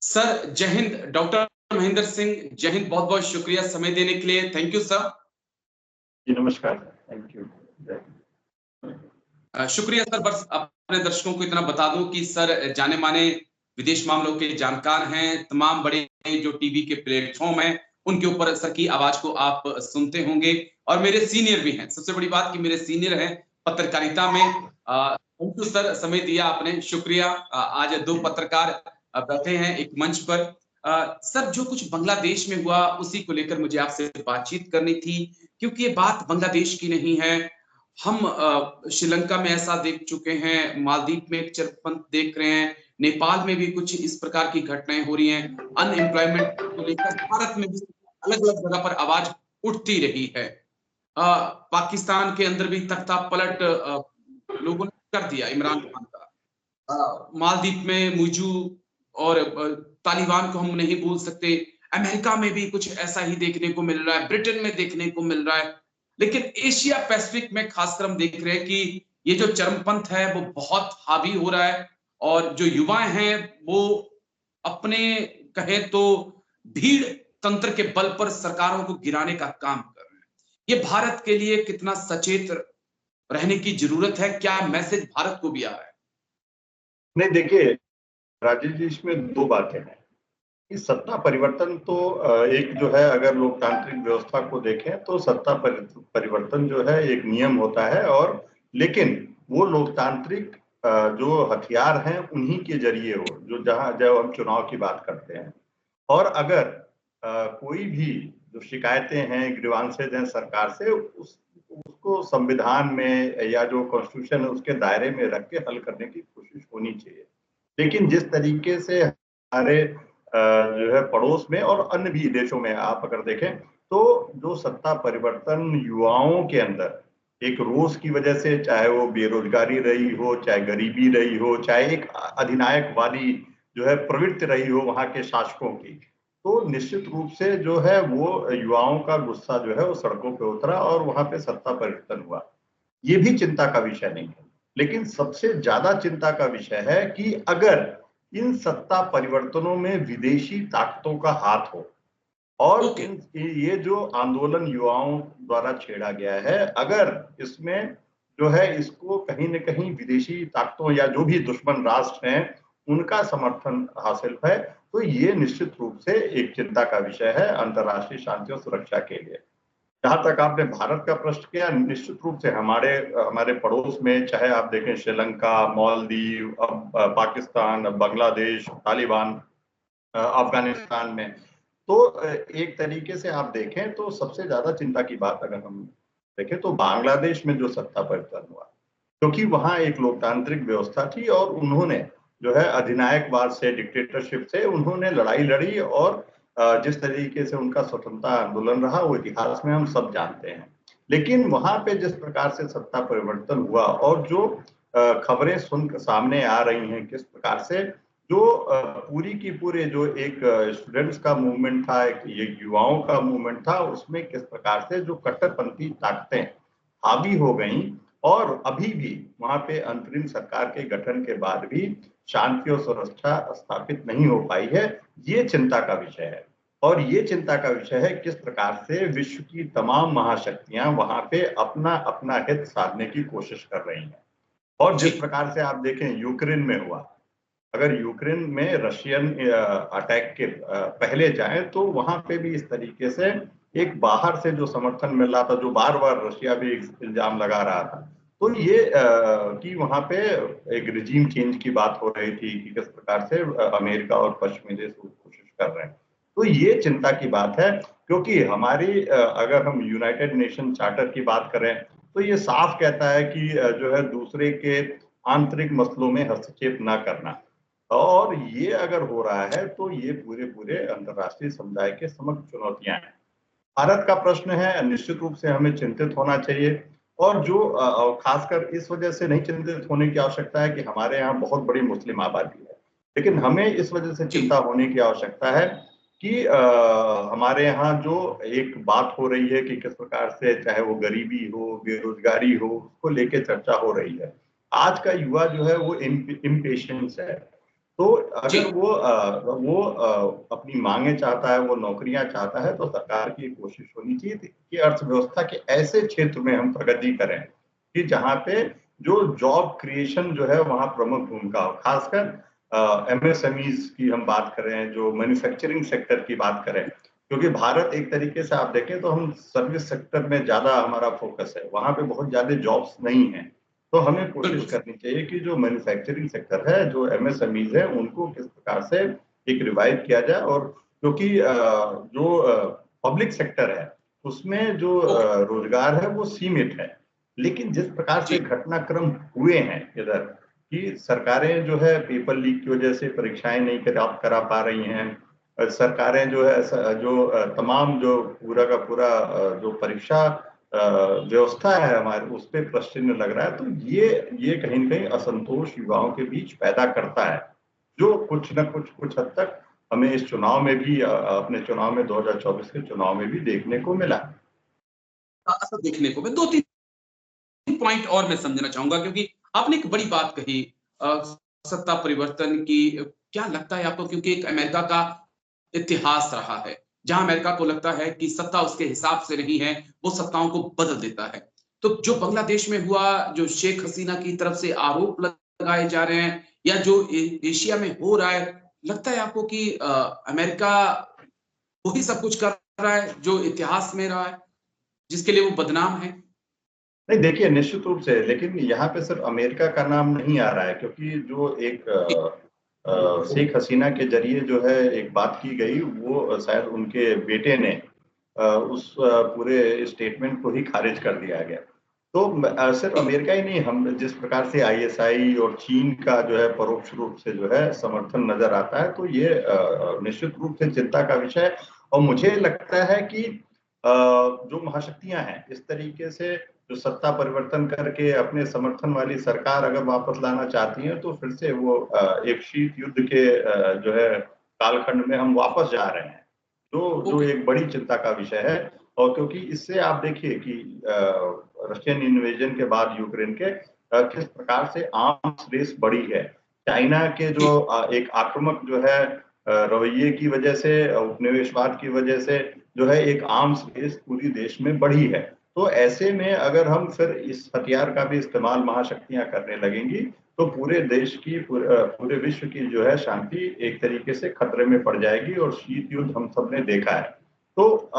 Sir जय Hind. Doctor Mahendra Singh, जय हिंद। बहुत बहुत शुक्रिया समय देने के लिए। Thank you sir. जी नमस्कार। Thank you. शुक्रिया सर। बस अपने दर्शकों को इतना बता दूं कि सर जाने माने विदेश मामलों के जानकार हैं। तमाम बड़े जो टीवी के प्लेटफॉर्म हैं उनके ऊपर सर की आवाज को आप सुनते होंगे और मेरे सीनियर भी हैं। सबसे बड़ी बात कि मेरे सीनियर हैं पत्रकारिता में। थैंक यू सर, समय दिया आपने, शुक्रिया। आज दो पत्रकार बैठे हैं एक मंच पर। सर जो कुछ बांग्लादेश में हुआ उसी को लेकर मुझे आपसे बातचीत करनी थी, क्योंकि ये बात बांग्लादेश की नहीं है। हम श्रीलंका में ऐसा देख चुके हैं, मालदीव में एक चरमपंथ देख रहे हैं, नेपाल में भी कुछ इस प्रकार की घटनाएं हो रही हैं। अनएम्प्लॉयमेंट को लेकर भारत में भी अलग अलग जगह पर आवाज उठती रही है। पाकिस्तान के अंदर भी तख्ता पलट लोगों ने कर दिया इमरान खान का। मालदीव में मुजू और तालिबान को हम नहीं भूल सकते। अमेरिका में भी कुछ ऐसा ही देखने को मिल रहा है, ब्रिटेन में देखने को मिल रहा है। लेकिन एशिया पैसिफिक में खासकर हम देख रहे हैं कि ये जो चरमपंथ है वो बहुत हावी हो रहा है और जो युवाएं हैं वो अपने कहे तो भीड़ तंत्र के बल पर सरकारों को गिराने का काम कर रहे हैं। ये भारत के लिए कितना सचेत रहने की जरूरत है? क्या मैसेज भारत को भी आ रहा है? नहीं देखिए राजेश जी, इसमें दो बातें हैं। इस सत्ता परिवर्तन तो एक जो है, अगर लोकतांत्रिक व्यवस्था को देखें तो सत्ता परिवर्तन जो है एक नियम होता है, और लेकिन वो लोकतांत्रिक जो हथियार हैं उन्हीं के जरिए हो, जो जहां जब हम चुनाव की बात करते हैं। और अगर कोई भी जो शिकायतें हैं, ग्रीवांसेज हैं सरकार से, उसको संविधान में या जो कॉन्स्टिट्यूशन है उसके दायरे में रख के हल करने की कोशिश होनी चाहिए। लेकिन जिस तरीके से हमारे जो है पड़ोस में और अन्य भी देशों में आप अगर देखें तो जो सत्ता परिवर्तन युवाओं के अंदर एक रोष की वजह से, चाहे वो बेरोजगारी रही हो, चाहे गरीबी रही हो, चाहे एक अधिनायक वाली जो है प्रवृत्ति रही हो वहां के शासकों की, तो निश्चित रूप से जो है वो युवाओं का गुस्सा जो है वो सड़कों पे उतरा और वहां पे सत्ता परिवर्तन हुआ। ये भी चिंता का विषय नहीं है, लेकिन सबसे ज्यादा चिंता का विषय है कि अगर इन सत्ता परिवर्तनों में विदेशी ताकतों का हाथ हो और ये जो आंदोलन युवाओं द्वारा छेड़ा गया है, अगर इसमें जो है इसको कहीं न कहीं विदेशी ताकतों या जो भी दुश्मन राष्ट्र हैं उनका समर्थन हासिल है, तो ये निश्चित रूप से एक चिंता का विषय है अंतर्राष्ट्रीय शांति और सुरक्षा के लिए। जहां तक आपने भारत का प्रश्न किया, निश्चित रूप से हमारे पड़ोस में, चाहे आप देखें श्रीलंका, मालदीव, अब पाकिस्तान, अब बांग्लादेश, तालिबान, अफगानिस्तान में, तो एक तरीके से आप देखें तो सबसे ज्यादा चिंता की बात अगर हम देखें तो बांग्लादेश में जो सत्ता परिवर्तन हुआ, क्योंकि वहां एक लोकतांत्रिक व्यवस्था थी और उन्होंने जो है अधिनायकवाद से, डिक्टेटरशिप से उन्होंने लड़ाई लड़ी, और जिस तरीके से उनका स्वतंत्रता आंदोलन रहा वो इतिहास में हम सब जानते हैं। लेकिन वहां पे जिस प्रकार से सत्ता परिवर्तन हुआ और जो खबरें सुन सामने आ रही हैं, किस प्रकार से जो पूरी की पूरे जो एक स्टूडेंट्स का मूवमेंट था, एक युवाओं का मूवमेंट था, उसमें किस प्रकार से जो कट्टरपंथी ताकतें हावी हो गई और अभी भी वहां पे अंतरिम सरकार के गठन के बाद भी शांति और सुरक्षा स्थापित नहीं हो पाई है, ये चिंता का विषय है। और ये चिंता का विषय है किस प्रकार से विश्व की तमाम महाशक्तियां वहां पे अपना अपना हित साधने की कोशिश कर रही हैं। और जिस प्रकार से आप देखें यूक्रेन में हुआ, अगर यूक्रेन में रशियन अटैक के पहले जाएं तो वहां पे भी इस तरीके से एक बाहर से जो समर्थन मिल रहा था, जो बार बार रशिया भी इल्जाम लगा रहा था, तो ये कि वहां पे एक रिजीम चेंज की बात हो रही थी कि किस प्रकार से अमेरिका और पश्चिमी देश कोशिश कर रहे हैं। तो ये चिंता की बात है, क्योंकि हमारी अगर हम यूनाइटेड नेशन चार्टर की बात करें तो ये साफ कहता है कि जो है दूसरे के आंतरिक मसलों में हस्तक्षेप ना करना, और ये अगर हो रहा है तो ये पूरे पूरे अंतर्राष्ट्रीय समुदाय के समक्ष चुनौतियां हैं। भारत का प्रश्न है, निश्चित रूप से हमें चिंतित होना चाहिए, और जो खासकर इस वजह से नहीं चिंतित होने की आवश्यकता है कि हमारे यहाँ बहुत बड़ी मुस्लिम आबादी है, लेकिन हमें इस वजह से चिंता होने की आवश्यकता है कि हमारे यहाँ जो एक बात हो रही है कि किस प्रकार से चाहे वो गरीबी हो, बेरोजगारी हो, उसको लेके चर्चा हो रही है। आज का युवा जो है वो इम्पेशेंस है, तो जी, अगर वो अपनी मांगे चाहता है, वो नौकरियां चाहता है, तो सरकार की कोशिश होनी चाहिए कि अर्थव्यवस्था के ऐसे क्षेत्र में हम प्रगति करें कि जहां पे जो जॉब क्रिएशन जो है वहां प्रमुख भूमिका हो। खासकर एमएसएमईज की हम बात करें, जो मैन्युफैक्चरिंग सेक्टर की बात करें, क्योंकि भारत एक तरीके से आप देखें तो हम सर्विस सेक्टर में ज्यादा हमारा फोकस है, वहां पे बहुत ज्यादा जॉब्स नहीं है। तो हमें कोशिश बिल्कुल। करनी चाहिए कि जो मैन्युफैक्चरिंग सेक्टर है, जो एमएसएमईज है, उनको किस प्रकार से एक रिवाइव किया जाए। और क्योंकि जो पब्लिक सेक्टर है उसमें जो ओके, रोजगार है वो सीमित है। लेकिन जिस प्रकार से जी, घटनाक्रम हुए हैं इधर, कि सरकारें जो है पेपर लीक की वजह से परीक्षाएं नहीं करा पा रही हैं, सरकारें जो है तमाम जो पूरा का पूरा जो परीक्षा व्यवस्था है हमारे, उस पर प्रश्न चिन्ह लग रहा है। तो ये कहीं ना कहीं असंतोष युवाओं के बीच पैदा करता है, जो कुछ न कुछ हद तक हमें इस चुनाव में भी अपने चुनाव में 2024 के चुनाव में भी देखने को मिला। असर देखने को मैं 2-3 पॉइंट और मैं समझना चाहूंगा, क्योंकि आपने एक बड़ी बात कही सत्ता परिवर्तन की। क्या लगता है आपको, क्योंकि एक अमेरिका का इतिहास रहा है जहां अमेरिका को लगता है कि सत्ता उसके हिसाब से नहीं है, वो सत्ताओं को बदल देता है। तो जो बांग्लादेश में हुआ, जो शेख हसीना की तरफ से आरोप लगाए जा रहे हैं, या जो एशिया में हो रहा है, लगता है आपको कि अमेरिका वही सब कुछ कर रहा है जो इतिहास में रहा है, जिसके लिए वो बदनाम है? नहीं देखिए, निश्चित रूप से, लेकिन यहाँ पे सिर्फ अमेरिका का नाम नहीं आ रहा है, क्योंकि जो एक शेख हसीना के जरिए जो है एक बात की गई, वो शायद उनके बेटे ने उस पूरे स्टेटमेंट को ही खारिज कर दिया गया। तो सिर्फ अमेरिका ही नहीं, हम जिस प्रकार से आईएसआई और चीन का जो है परोक्ष रूप से जो है समर्थन नजर आता है, तो ये निश्चित रूप से चिंता का विषय है। और मुझे लगता है कि जो महाशक्तियां हैं, इस तरीके से जो सत्ता परिवर्तन करके अपने समर्थन वाली सरकार अगर वापस लाना चाहती है, तो फिर से वो एक शीत युद्ध के जो है कालखंड में हम वापस जा रहे हैं, जो ओके, एक बड़ी चिंता का विषय है। और क्योंकि इससे आप देखिए कि रशियन इन्वेजन के बाद यूक्रेन के किस प्रकार से आर्म्स रेस बढ़ी है। चाइना के जो जी, एक आक्रामक जो है रवैये की वजह से, उपनिवेशवाद की वजह से जो है एक आर्म्स रेस पूरी देश में बढ़ी है। तो ऐसे में अगर हम फिर इस हथियार का भी इस्तेमाल महाशक्तियां करने लगेंगी, तो पूरे देश की पूरे विश्व की जो है शांति एक तरीके से खतरे में पड़ जाएगी। और शीत युद्ध हम सब ने देखा है। तो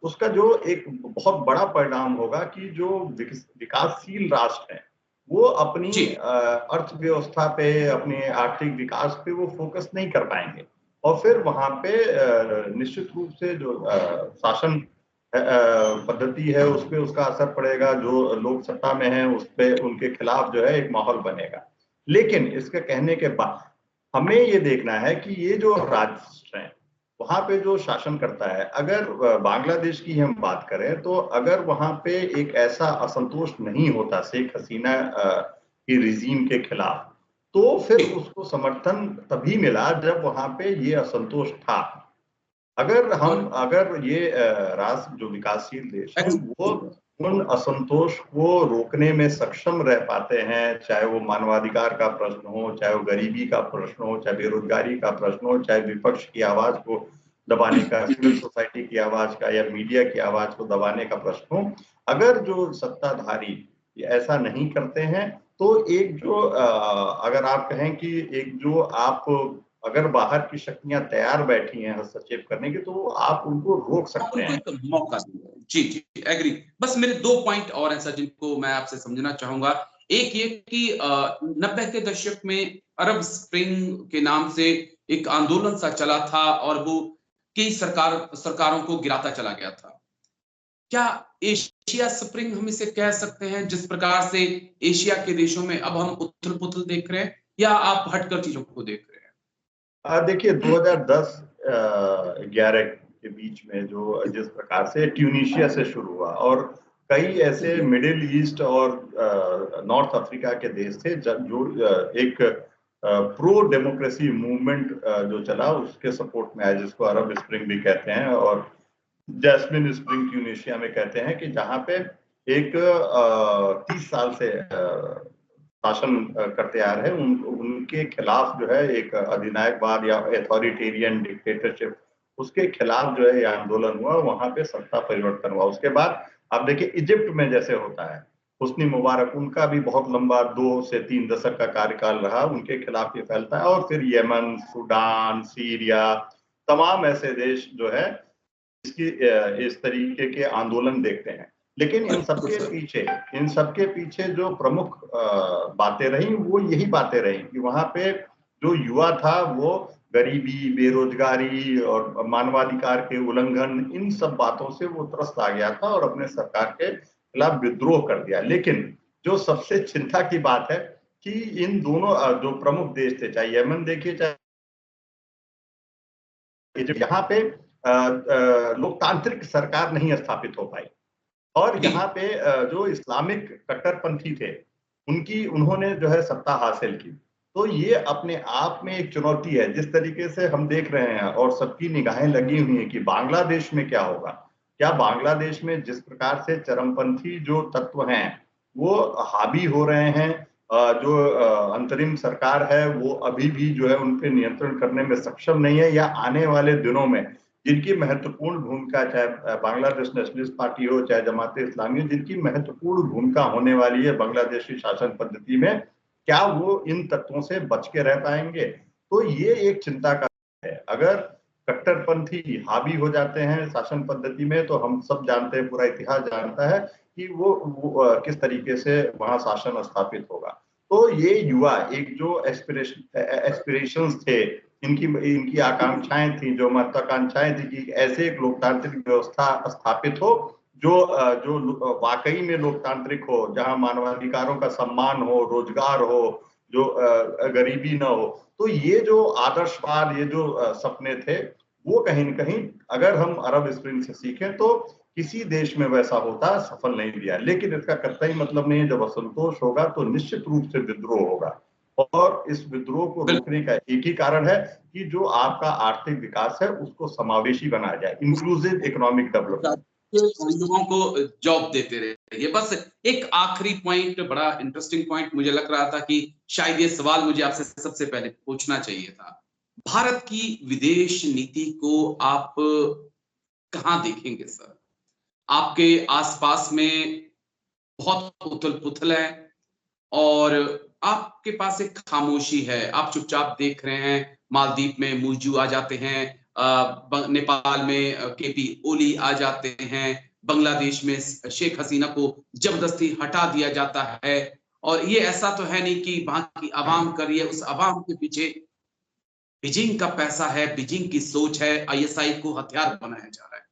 उसका जो एक बहुत बड़ा परिणाम होगा कि जो विकासशील राष्ट्र हैं, वो अपनी जी, अर्थव्यवस्था पे, अपने आर्थिक विकास पे वो फोकस नहीं कर पाएंगे। और फिर वहां पे निश्चित रूप से जो शासन पद्धति है उस पे उसका असर पड़ेगा, जो लोग सत्ता में हैं उस पे उनके खिलाफ जो है एक माहौल बनेगा। लेकिन इसके कहने के बाद हमें ये देखना है कि ये जो राष्ट्र हैं, वहां पे जो शासन करता है, अगर बांग्लादेश की हम बात करें, तो अगर वहां पे एक ऐसा असंतोष नहीं होता शेख हसीना की रिजीम के खिलाफ, तो फिर जी, उसको समर्थन तभी मिला जब वहां पे ये असंतोष था। अगर ये राष्ट्र जो विकासशील देश हैं, वो उन असंतोष को रोकने में सक्षम रह पाते हैं, चाहे वो मानवाधिकार का प्रश्न हो, चाहे वो गरीबी का प्रश्न हो, चाहे बेरोजगारी का प्रश्न हो, चाहे विपक्ष की आवाज को दबाने का, सिविल सोसाइटी की आवाज का, या मीडिया की आवाज को दबाने का प्रश्न हो, अगर जो सत्ताधारी ऐसा नहीं करते हैं, तो एक जो अगर आप कहें कि एक जो आप अगर बाहर की शक्तियां तैयार बैठी हैं हस्तक्षेप करने की, तो आप उनको रोक आप सकते उनको हैं। एक मौका देंगे। जी, जी, एग्री। बस मेरे 2 पॉइंट और हैं सर, जिनको मैं आपसे समझना चाहूँगा। एक ये कि 90 के दशक में अरब स्प्रिंग के नाम से एक आंदोलन सा चला था, और वो कई सरकारों को गिराता चला गया था। क्या एशिया स्प्रिंग हम इसे कह सकते हैं, जिस प्रकार से एशिया के देशों में अब हम उथल-पुथल देख रहे हैं, या आप हटकर चीज़ों को देख रहे देखिए 2010-11 के बीच में जो जिस प्रकार से ट्यूनीशिया से शुरू हुआ, और कई ऐसे हैं? मिडिल ईस्ट और नॉर्थ अफ्रीका के देश थे जो एक प्रो डेमोक्रेसी मूवमेंट जो चला उसके सपोर्ट में आया, जिसको अरब स्प्रिंग भी कहते हैं, और जैस्मिन स्प्रिंग ट्यूनीशिया में कहते हैं, कि जहां पे एक 30 साल से शासन करते आ रहे हैं उनके खिलाफ जो है एक अधिनायकवाद या अथॉरिटेरियन डिक्टेटरशिप, उसके खिलाफ जो है ये आंदोलन हुआ, वहां पे सत्ता परिवर्तन हुआ। उसके बाद आप देखिए इजिप्ट में जैसे होता है, हुस्नी मुबारक उनका भी बहुत लंबा 2 से 3 दशक का कार्यकाल रहा, उनके खिलाफ ये फैलता है। और फिर यमन, सूडान, सीरिया, तमाम ऐसे देश जो है इसकी इस तरीके के आंदोलन देखते हैं। लेकिन इन सबके पीछे जो प्रमुख बातें रही वो यही बातें रही कि वहां पे जो युवा था वो गरीबी, बेरोजगारी और मानवाधिकार के उल्लंघन, इन सब बातों से वो त्रस्त आ गया था और अपने सरकार के खिलाफ विद्रोह कर दिया। लेकिन जो सबसे चिंता की बात है कि इन दोनों जो प्रमुख देश थे, चाहे यमन देखिए चाहे यहाँ पे लोकतांत्रिक सरकार नहीं स्थापित हो पाई। और यहाँ पे जो इस्लामिक कट्टरपंथी थे उन्होंने जो है सत्ता हासिल की। तो ये अपने आप में एक चुनौती है। जिस तरीके से हम देख रहे हैं और सबकी निगाहें लगी हुई हैं कि बांग्लादेश में क्या होगा, क्या बांग्लादेश में जिस प्रकार से चरमपंथी जो तत्व हैं वो हावी हो रहे हैं, जो अंतरिम सरकार है वो अभी भी जो है उन पे नियंत्रण करने में सक्षम नहीं है, या आने वाले दिनों में जिनकी महत्वपूर्ण भूमिका, चाहे बांग्लादेश नेशनलिस्ट पार्टी हो चाहे जमाते इस्लामी हो, जिनकी महत्वपूर्ण भूमिका होने वाली है बांग्लादेशी शासन पद्धति में, क्या वो इन तत्वों से बच के रह पाएंगे? तो ये एक चिंता का है। अगर कट्टरपंथी हावी हो जाते हैं शासन पद्धति में तो हम सब जानते हैं, पूरा इतिहास जानता है कि वो किस तरीके से वहां शासन स्थापित होगा। तो ये युवा एक जो एस्पिरेशंस थे, इनकी आकांक्षाएं थी, जो महत्वाकांक्षाएं थी कि ऐसे एक लोकतांत्रिक व्यवस्था स्थापित हो जो वाकई में लोकतांत्रिक हो, जहां मानवाधिकारों का सम्मान हो, रोजगार हो, जो गरीबी न हो। तो ये जो आदर्शवाद, ये जो सपने थे, वो कहीं न कहीं अगर हम अरब स्प्रिंग से सीखें तो किसी देश में वैसा होता सफल नहीं दिया। लेकिन इसका कतई मतलब नहीं है, जब असंतोष होगा तो निश्चित रूप से विद्रोह होगा। और इस विद्रोह को रोकने का एक ही कारण है कि जो आपका आर्थिक विकास है उसको समावेशी बनाया जाए, इंक्लूसिव इकोनॉमिक डेवलपमेंट, लोगों को जॉब देते रहिए। बस एक आखिरी पॉइंट, बड़ा इंटरेस्टिंग पॉइंट मुझे लग रहा था कि शायद ये सवाल मुझे आपसे सबसे पहले पूछना चाहिए था। भारत की विदेश नीति को आप कहां देखेंगे सर? आपके आसपास में बहुत उथल पुथल है और आपके पास एक खामोशी है, आप चुपचाप देख रहे हैं। मालदीव में मुर्जू आ जाते हैं, नेपाल में केपी ओली आ जाते हैं, बांग्लादेश में शेख हसीना को जबरदस्ती हटा दिया जाता है। और ये ऐसा तो है नहीं कि वहां की आवाम कर रही है, उस आवाम के पीछे बीजिंग का पैसा है, बीजिंग की सोच है, आईएसआई को हथियार बनाया जा रहा है।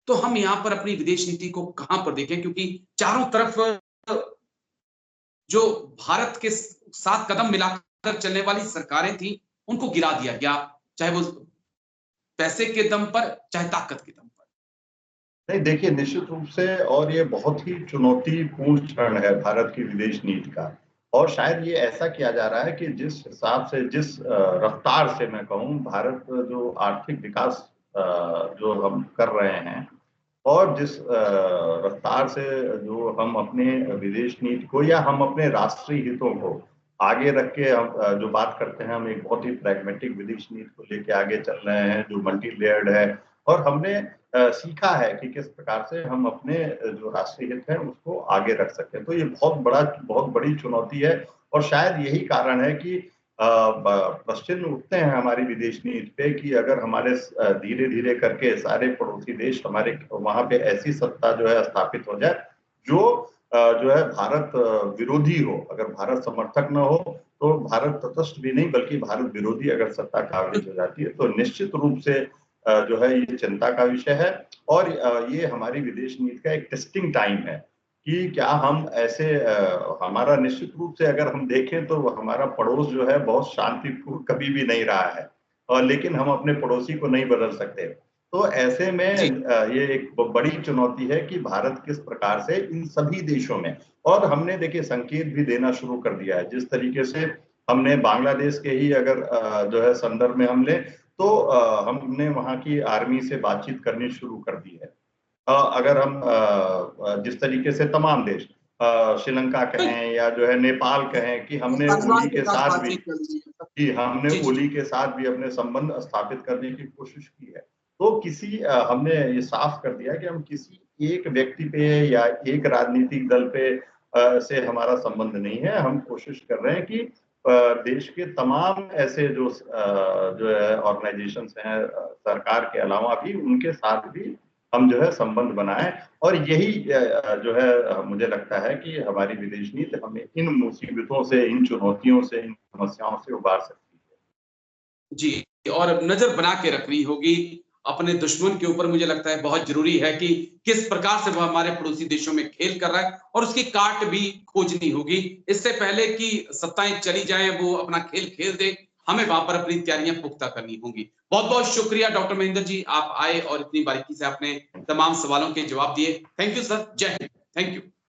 तो हम यहाँ पर अपनी विदेश नीति को कहां पर देखें? क्योंकि चारों तरफ जो भारत के साथ कदम मिलाकर चलने वाली सरकारें थी उनको गिरा दिया गया, चाहे वो पैसे के दम पर चाहे ताकत के दम पर। नहीं, देखिए निश्चित रूप से, और ये बहुत ही चुनौतीपूर्ण क्षण है भारत की विदेश नीति का। और शायद ये ऐसा किया जा रहा है कि जिस हिसाब से, जिस रफ्तार से मैं कहूँ, भारत जो आर्थिक विकास जो हम कर रहे हैं और जिस रफ्तार से जो हम अपने विदेश नीति को या हम अपने राष्ट्रीय हितों को आगे रख के हम जो बात करते हैं, हम एक बहुत ही प्रैग्मेटिक विदेश नीति को लेके आगे चल रहे हैं जो मल्टी लेयर्ड है। और हमने सीखा है कि किस प्रकार से हम अपने जो राष्ट्रीय हित है उसको आगे रख सकते हैं। तो ये बहुत बड़ी चुनौती है। और शायद यही कारण है कि प्रश्न उठते हैं हमारी विदेश नीति पे कि अगर हमारे धीरे धीरे करके सारे पड़ोसी देश हमारे वहां पे ऐसी सत्ता जो है स्थापित हो जाए जो है भारत विरोधी हो, अगर भारत समर्थक न हो तो भारत तटस्थ भी नहीं बल्कि भारत विरोधी अगर सत्ता काबिज हो जाती है तो निश्चित रूप से जो है ये चिंता का विषय है। और ये हमारी विदेश नीति का एक टेस्टिंग टाइम है कि क्या हम ऐसे हमारा निश्चित रूप से अगर हम देखें तो हमारा पड़ोस जो है बहुत शांतिपूर्ण कभी भी नहीं रहा है, और लेकिन हम अपने पड़ोसी को नहीं बदल सकते। तो ऐसे में ये एक बड़ी चुनौती है कि भारत किस प्रकार से इन सभी देशों में, और हमने देखिए संकेत भी देना शुरू कर दिया है। जिस तरीके से हमने बांग्लादेश के ही अगर जो है संदर्भ में हम लें तो हमने वहां की आर्मी से बातचीत करनी शुरू कर दी है। अगर हम जिस तरीके से तमाम देश, श्रीलंका कहें या जो है नेपाल कहें कि हमने ओली के साथ भी ओली के साथ भी अपने संबंध स्थापित करने की कोशिश की है। तो हमने ये साफ कर दिया कि हम किसी एक व्यक्ति पे या एक राजनीतिक दल पे से हमारा संबंध नहीं है। हम कोशिश कर रहे हैं कि देश के तमाम ऐसे जो है ऑर्गेनाइजेशंस हैं सरकार के अलावा भी, उनके साथ भी हम जो है संबंध बनाएं। और यही जो है मुझे लगता है कि हमारी विदेश नीति हमें इन मुसीबतों से, इन चुनौतियों से, इन समस्याओं से उबार सकती है। जी, और नजर बना के रखनी होगी अपने दुश्मन के ऊपर। मुझे लगता है बहुत जरूरी है कि किस प्रकार से वो हमारे पड़ोसी देशों में खेल कर रहा है, और उसकी काट भी खोजनी होगी। इससे पहले कि सत्ताएं चली जाएं, वो अपना खेल खेल दे, हमें वहां पर अपनी तैयारियां पुख्ता करनी होंगी। बहुत बहुत शुक्रिया डॉक्टर महेंद्र जी, आप आए और इतनी बारीकी से आपने तमाम सवालों के जवाब दिए। थैंक यू सर, जय हिंद। Thank you.